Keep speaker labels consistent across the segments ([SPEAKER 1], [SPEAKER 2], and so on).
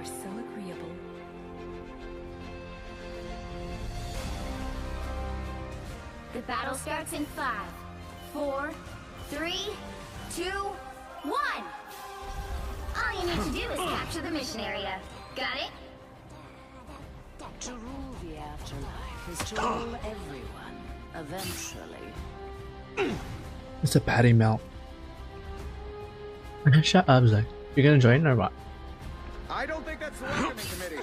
[SPEAKER 1] were so agreeable.
[SPEAKER 2] The battle starts in 5, 4, 3, 2, 1! All you need to do is capture the mission area. Got it?
[SPEAKER 1] To rule the afterlife is to rule everyone, eventually.
[SPEAKER 3] It's a patty melt. Shut up, Zach. You're gonna join or what?
[SPEAKER 4] I don't think that's the welcoming committee.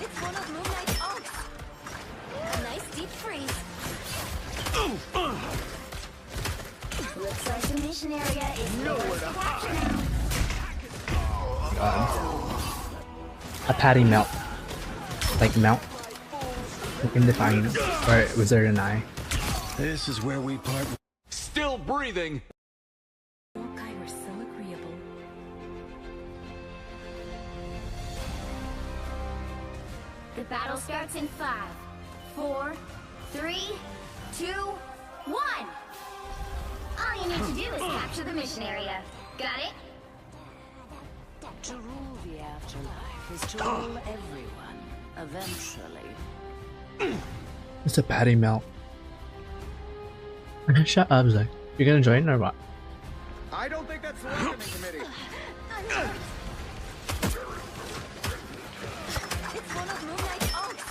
[SPEAKER 2] It's one of Moonlight's arcs. A nice deep freeze. Looks like the mission area is nowhere to capture now.
[SPEAKER 3] A patty melt. Like melt. Like in Defiance. Or Wizard and I.
[SPEAKER 5] This is where we part. Still breathing.
[SPEAKER 1] Yokai were so agreeable.
[SPEAKER 2] The battle starts in 5, 4, 3, 2, 1! All you need to do is capture the mission area. Got it?
[SPEAKER 1] To rule the afterlife is to rule everyone, eventually.
[SPEAKER 3] It's a patty melt. Shut up, Zach. You're gonna join or what?
[SPEAKER 4] I don't think that's the welcoming committee.
[SPEAKER 2] It's one of Moonlight's arcs.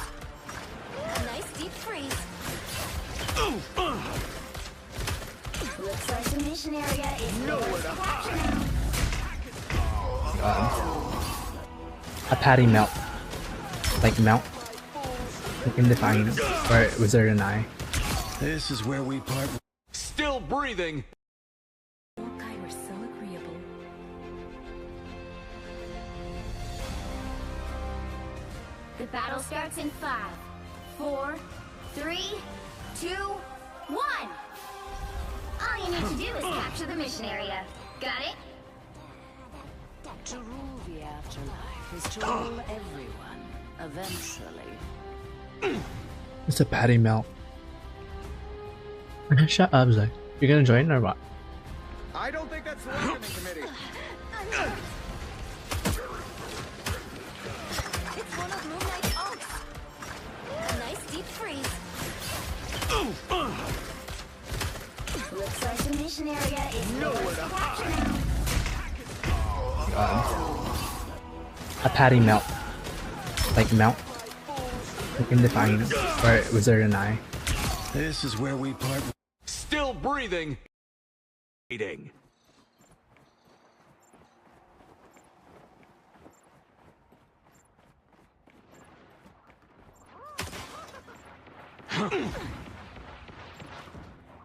[SPEAKER 2] A nice deep freeze. Looks like the mission area is nowhere to capture now.
[SPEAKER 3] A patty melt. Like melt. Like in Defiance. Or Wizard and I.
[SPEAKER 5] This is where we part. Still breathing.
[SPEAKER 1] Yokai were so agreeable.
[SPEAKER 2] The battle starts in 5, 4, 3, 2, 1! All you need to do is capture the mission area. Got it?
[SPEAKER 1] To rule the afterlife is to rule everyone, eventually.
[SPEAKER 3] It's a patty melt. Shut up, Zach. You're gonna join or what?
[SPEAKER 4] I don't think that's the welcoming committee.
[SPEAKER 2] It's one of Moonlight's arcs. A nice deep freeze. Looks like the mission area is nowhere to capture now.
[SPEAKER 3] A patty melt. Like melt. Like in Defiance. Or Wizard and I.
[SPEAKER 5] This is where we part. Still breathing. Waiting.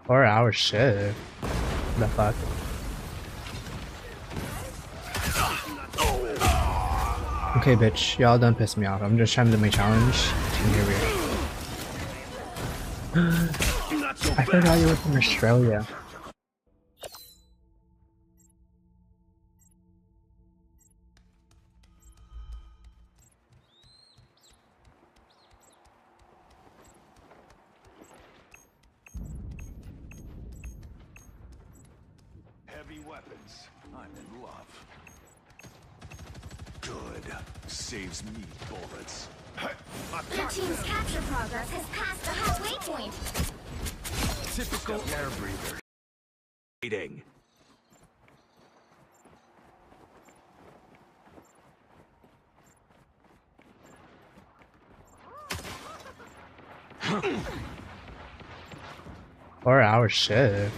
[SPEAKER 3] Hour shit. The fuck? Okay, bitch. Y'all done pissed me off. I'm just trying to do my challenge. And here we are. I forgot you were from Australia.
[SPEAKER 5] Heavy weapons. I'm in love. Good. Saves me bullets.
[SPEAKER 2] Your team's capture progress has passed the halfway point.
[SPEAKER 5] Typical air breather. Waiting.
[SPEAKER 3] Hour shit.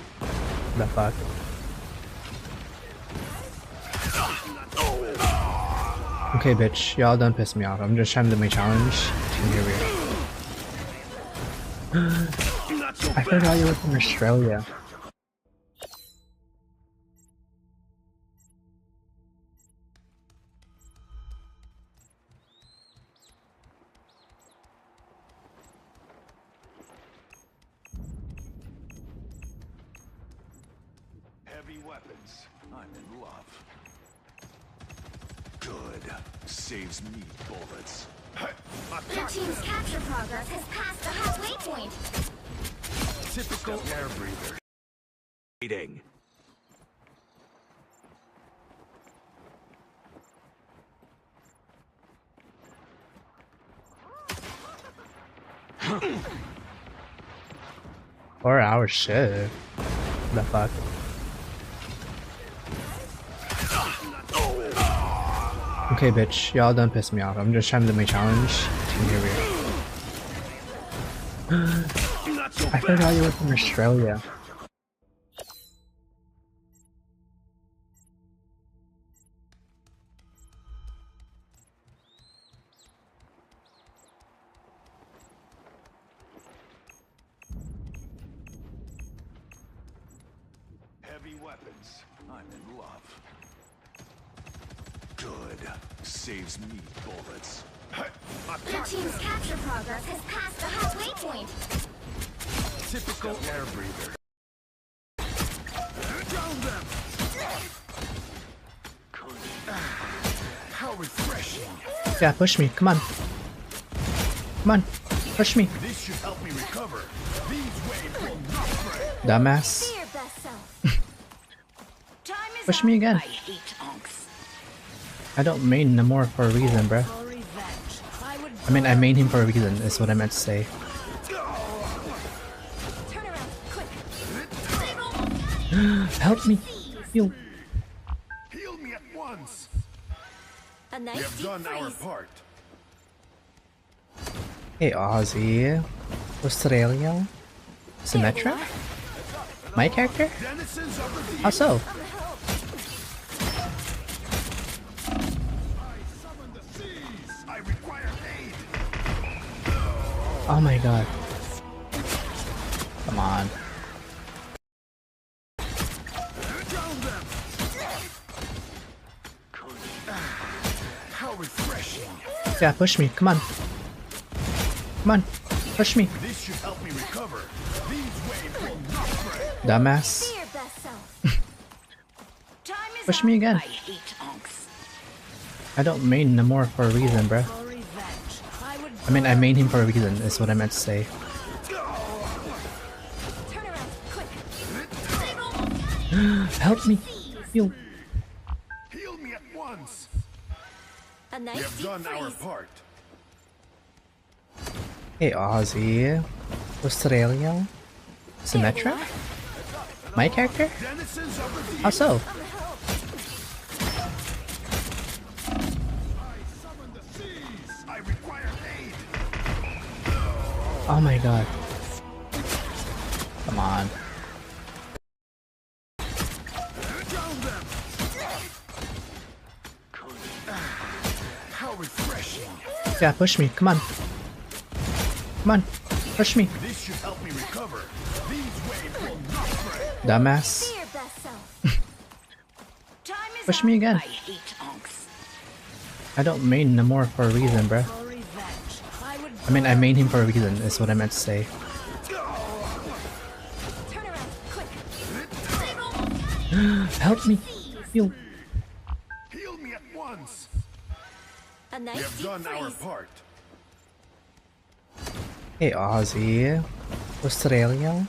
[SPEAKER 3] The fuck? Okay, bitch. Y'all done pissed me off. I'm just trying to do my challenge. And here we are. I forgot you were from Australia.
[SPEAKER 5] Heavy weapons. I'm in love. Good. Saves me bullets.
[SPEAKER 2] Your team's capture progress has passed the halfway point.
[SPEAKER 5] Typical air breather. Waiting.
[SPEAKER 3] 4 hour shift. The fuck? Okay, bitch. Y'all done pissed me off. I'm just trying to do my challenge. And here we are. I forgot you were from Australia.
[SPEAKER 5] Heavy weapons. I'm in love. Good. Saves me bullets.
[SPEAKER 2] Your team's capture progress has passed the halfway point.
[SPEAKER 5] Typical air breather. Down them! How refreshing.
[SPEAKER 3] Yeah, push me. Come on. Come on. Push me.
[SPEAKER 5] This should help me recover. These waves will not break.
[SPEAKER 3] Dumbass.
[SPEAKER 2] Be your best self.
[SPEAKER 1] Time is
[SPEAKER 3] Push
[SPEAKER 1] up.
[SPEAKER 3] me again.
[SPEAKER 1] I hate onks.
[SPEAKER 3] I don't main Namor for a reason, bruh.
[SPEAKER 1] For revenge, I would.
[SPEAKER 3] I mean, I main him for a reason, is what I meant to say.
[SPEAKER 2] Turn around, quick.
[SPEAKER 3] Help me. Heal.
[SPEAKER 5] Heal me at once.
[SPEAKER 2] A
[SPEAKER 5] We
[SPEAKER 2] nice
[SPEAKER 5] have
[SPEAKER 2] deep
[SPEAKER 5] done our
[SPEAKER 2] freeze.
[SPEAKER 5] part.
[SPEAKER 3] Hey, Aussie. Australia. Symmetra? My character?
[SPEAKER 5] Denizens of the deep.
[SPEAKER 3] How so?
[SPEAKER 5] I summon the seas. I require aid.
[SPEAKER 3] Oh my god. Come on.
[SPEAKER 5] Down them. How refreshing.
[SPEAKER 3] Yeah, push me. Come on. Come on. Push me.
[SPEAKER 5] This should help me recover. These waves will not break.
[SPEAKER 3] Dumbass.
[SPEAKER 2] Be your best self.
[SPEAKER 1] Time is
[SPEAKER 3] Push
[SPEAKER 1] up.
[SPEAKER 3] me again.
[SPEAKER 1] I hate onks.
[SPEAKER 3] I don't main Namor for a reason, bruh.
[SPEAKER 1] For revenge, I would.
[SPEAKER 3] I mean, I main him for a reason, is what I meant to say.
[SPEAKER 2] Turn around, quick.
[SPEAKER 3] Help me. Heal.
[SPEAKER 5] Heal me at once.
[SPEAKER 2] A
[SPEAKER 5] We
[SPEAKER 2] nice
[SPEAKER 5] have
[SPEAKER 2] deep
[SPEAKER 5] done our
[SPEAKER 2] freeze.
[SPEAKER 5] part.
[SPEAKER 3] Hey, Aussie. Australia. Symmetra? My character?
[SPEAKER 5] Denizens of the deep.
[SPEAKER 3] How so?
[SPEAKER 5] I summon the seas. I require aid.
[SPEAKER 3] Oh my god. Come on.
[SPEAKER 5] Down them. How refreshing.
[SPEAKER 3] Yeah, push me. Come on. Come on. Push me.
[SPEAKER 5] This should help me recover. These waves will not break.
[SPEAKER 3] Dumbass.
[SPEAKER 2] Be your best self.
[SPEAKER 1] Time is
[SPEAKER 3] Push
[SPEAKER 1] up.
[SPEAKER 3] me again.
[SPEAKER 1] I hate onks.
[SPEAKER 3] I don't main Namor for a reason, bruh.
[SPEAKER 1] For revenge, I would.
[SPEAKER 3] I mean, I main him for a reason, is what I meant to say.
[SPEAKER 2] Turn around, quick.
[SPEAKER 3] Help me. Heal.
[SPEAKER 5] Heal me at once.
[SPEAKER 2] A
[SPEAKER 5] We
[SPEAKER 2] nice
[SPEAKER 5] have
[SPEAKER 2] deep
[SPEAKER 5] done our
[SPEAKER 2] freeze.
[SPEAKER 5] part.
[SPEAKER 3] Hey, Aussie. Australia.